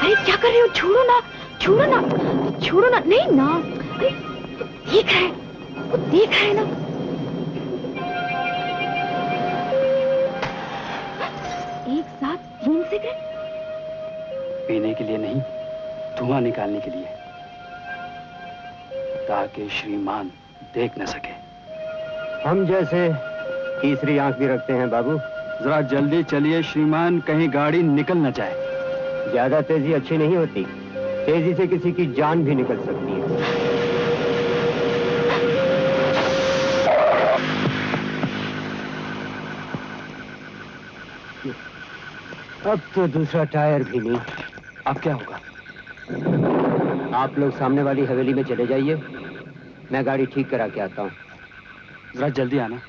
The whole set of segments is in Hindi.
अरे क्या कर रहे हो? छोड़ो ना, छोड़ो ना, छोड़ो ना। नहीं ना, अरे देख रहा है, वो देख रहा है ना। एक साथ 3 सिगरेट? पीने के लिए नहीं, धुआं निकालने के लिए, ताकि श्रीमान देख न सके। हम जैसे तीसरी आंख भी रखते हैं बाबू। जरा जल्दी चलिए श्रीमान, कहीं गाड़ी निकल न जाए। ज्यादा तेजी अच्छी नहीं होती, तेजी से किसी की जान भी निकल सकती है। अब तो दूसरा टायर भी नहीं। अब क्या होगा? आप लोग सामने वाली हवेली में चले जाइए, मैं गाड़ी ठीक करा के आता हूँ। जरा जल्दी आना।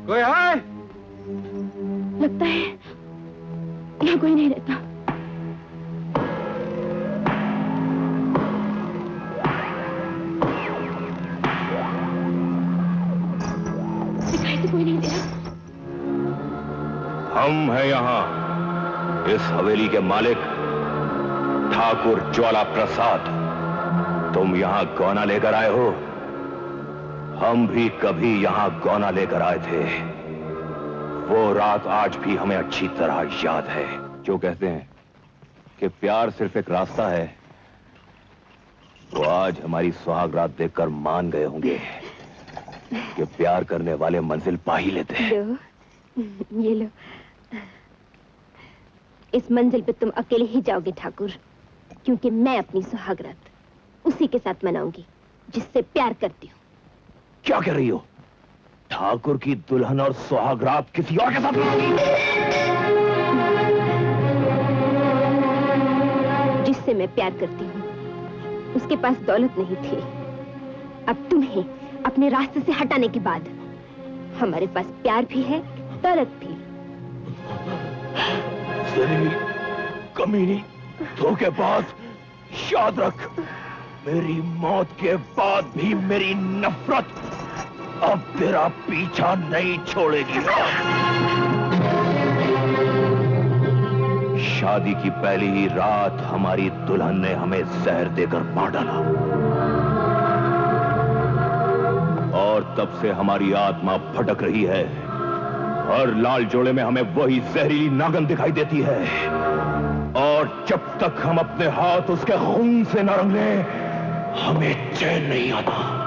कोई है? लगता है यहाँ कोई नहीं रहता। दिखाई तो कोई नहीं दे रहा। हम हैं यहाँ, इस हवेली के मालिक ठाकुर ज्वाला प्रसाद। तुम यहाँ गौना लेकर आए हो, हम भी कभी यहाँ गौना लेकर आए थे। वो रात आज भी हमें अच्छी तरह याद है। जो कहते हैं कि प्यार सिर्फ एक रास्ता है, वो आज हमारी सुहाग रात देखकर मान गए होंगे कि प्यार करने वाले मंजिल पा ही लेते हैं। लो, ये लो। इस मंजिल पे तुम अकेले ही जाओगे ठाकुर, क्योंकि मैं अपनी सुहाग रात उसी के साथ मनाऊंगी जिससे प्यार करती हूँ। क्या कह रही हो? ठाकुर की दुल्हन और सुहागरात किसी और के साथ मनाओगी? जिससे मैं प्यार करती हूँ उसके पास दौलत नहीं थी। अब तुम्हें अपने रास्ते से हटाने के बाद हमारे पास प्यार भी है, दौलत भी। कमीनी, धोखेबाज, याद रख, मेरी मौत के बाद भी मेरी नफरत अब तेरा पीछा नहीं छोड़ेगी। शादी की पहली ही रात हमारी दुल्हन ने हमें जहर देकर मार डाला, और तब से हमारी आत्मा भटक रही है। हर लाल जोड़े में हमें वही जहरीली नागन दिखाई देती है, और जब तक हम अपने हाथ उसके खून से न रंगे हमें चैन नहीं आता।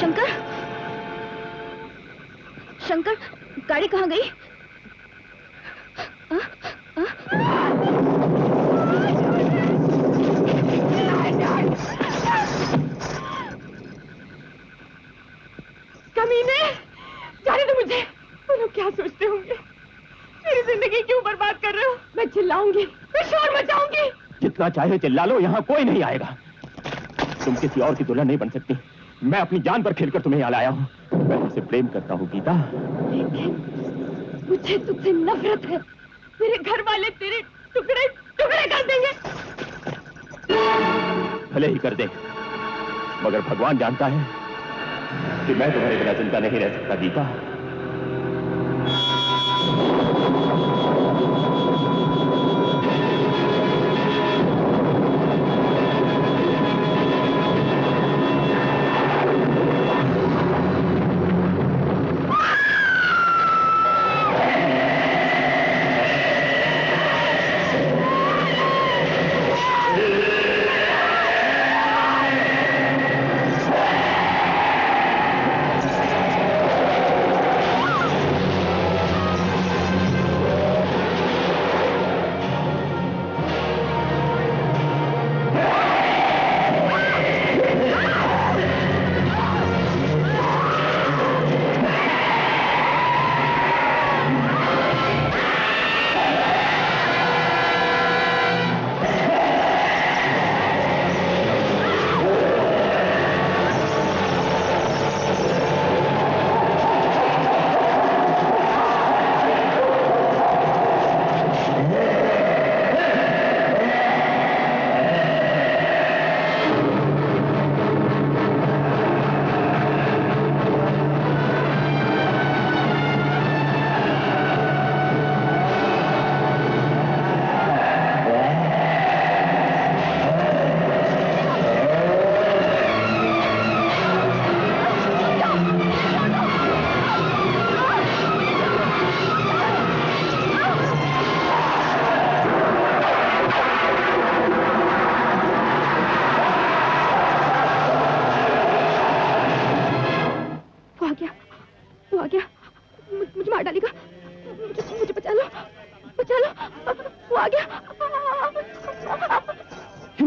शंकर, शंकर, गाड़ी कहाँ गई? कमीने, जाने दो मुझे। तुम लोग क्या सोचते होंगे? मेरी जिंदगी क्यों बर्बाद कर रहे हो? मैं चिल्लाऊंगी, मैं शोर मचाऊंगी। जितना चाहे चिल्ला लो, यहाँ कोई नहीं आएगा। तुम किसी और की दुल्हन नहीं बन सकती। मैं अपनी जान पर खेलकर तुम्हें यहाँ लाया हूँ। मैं तुमसे प्रेम करता हूँ गीता। लेकिन मुझे तुझसे नफरत है। मेरे घर वाले तेरे टुकड़े टुकड़े कर देंगे। भले ही कर दे, मगर भगवान जानता है कि मैं तुम्हारे बिना जिंदा नहीं रह सकता गीता।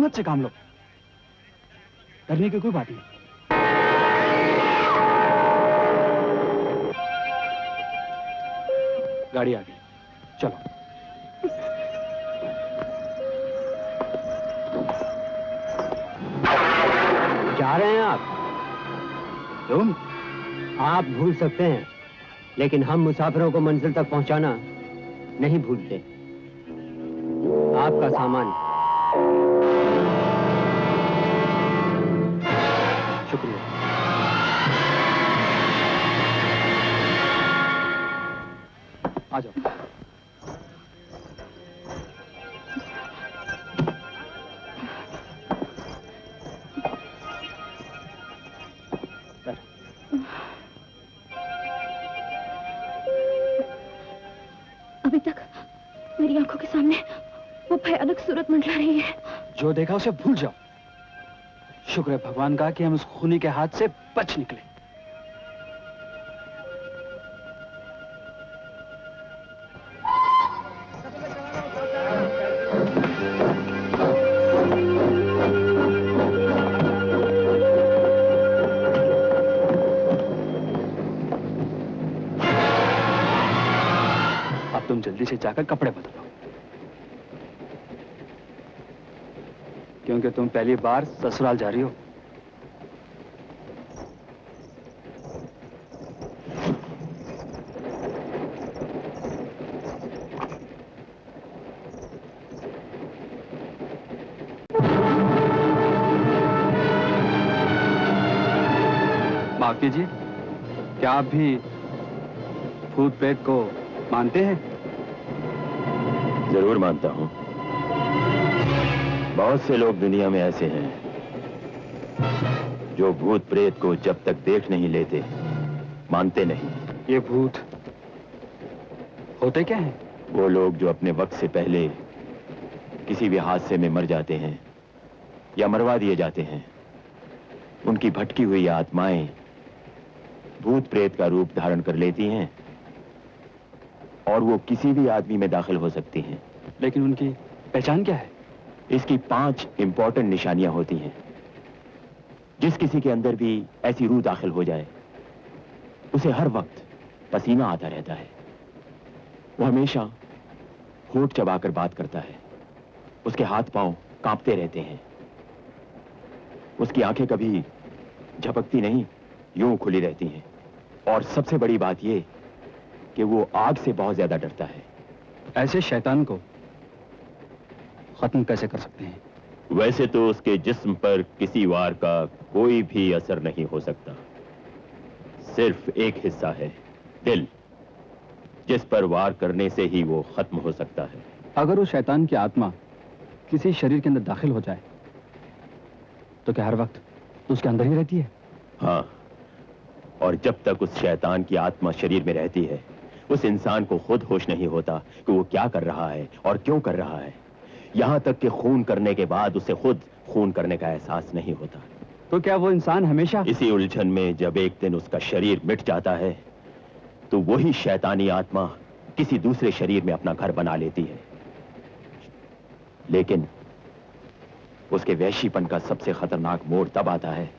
हिम्मत से काम लो, डरने की कोई बात नहीं। गाड़ी आ गई, चलो। जा रहे हैं आप? तुम? आप भूल सकते हैं, लेकिन हम मुसाफिरों को मंजिल तक पहुंचाना नहीं भूलते। आपका सामान। शुक्रिया। आ जाओ। अभी तक मेरी आंखों के सामने वो भयानक सूरत मंडरा रही है। जो देखा उसे भूल जाओ। शुक्र है भगवान का कि हम उस खूनी के हाथ से बच निकले। अब तुम जल्दी से जाकर कपड़े बदलो, क्योंकि तुम पहली बार ससुराल जा रही हो। माफ कीजिए, क्या आप भी भूत प्रेत को मानते हैं? जरूर मानता हूं। बहुत से लोग दुनिया में ऐसे हैं जो भूत प्रेत को जब तक देख नहीं लेते मानते नहीं। ये भूत होते क्या हैं? वो लोग जो अपने वक्त से पहले किसी भी हादसे में मर जाते हैं या मरवा दिए जाते हैं, उनकी भटकी हुई आत्माएं भूत प्रेत का रूप धारण कर लेती हैं और वो किसी भी आदमी में दाखिल हो सकती हैं। लेकिन उनकी पहचान क्या है? इसकी 5 इंपॉर्टेंट निशानियां होती हैं। जिस किसी के अंदर भी ऐसी रूह दाखिल हो जाए, उसे हर वक्त पसीना आता रहता है। वो हमेशा होठ चबाकर बात करता है। उसके हाथ पांव कांपते रहते हैं। उसकी आंखें कभी झपकती नहीं, यूं खुली रहती हैं। और सबसे बड़ी बात यह कि वो आग से बहुत ज्यादा डरता है। ऐसे शैतान को खत्म कैसे कर सकते हैं? वैसे तो उसके जिस्म पर किसी वार का कोई भी असर नहीं हो सकता। सिर्फ एक हिस्सा है, दिल, जिस पर वार करने से ही वो खत्म हो सकता है। अगर वो शैतान की आत्मा किसी शरीर के अंदर दाखिल हो जाए तो क्या हर वक्त उसके अंदर ही रहती है? हाँ, और जब तक उस शैतान की आत्मा शरीर में रहती है, उस इंसान को खुद होश नहीं होता कि वो क्या कर रहा है और क्यों कर रहा है। यहां तक कि खून करने के बाद उसे खुद खून करने का एहसास नहीं होता। तो क्या वो इंसान हमेशा इसी उलझन में जब एक दिन उसका शरीर मिट जाता है, तो वही शैतानी आत्मा किसी दूसरे शरीर में अपना घर बना लेती है। लेकिन उसके वहशीपन का सबसे खतरनाक मोड़ तब आता है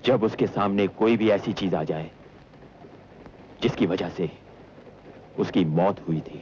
जब उसके सामने कोई भी ऐसी चीज आ जाए जिसकी वजह से उसकी मौत हुई थी।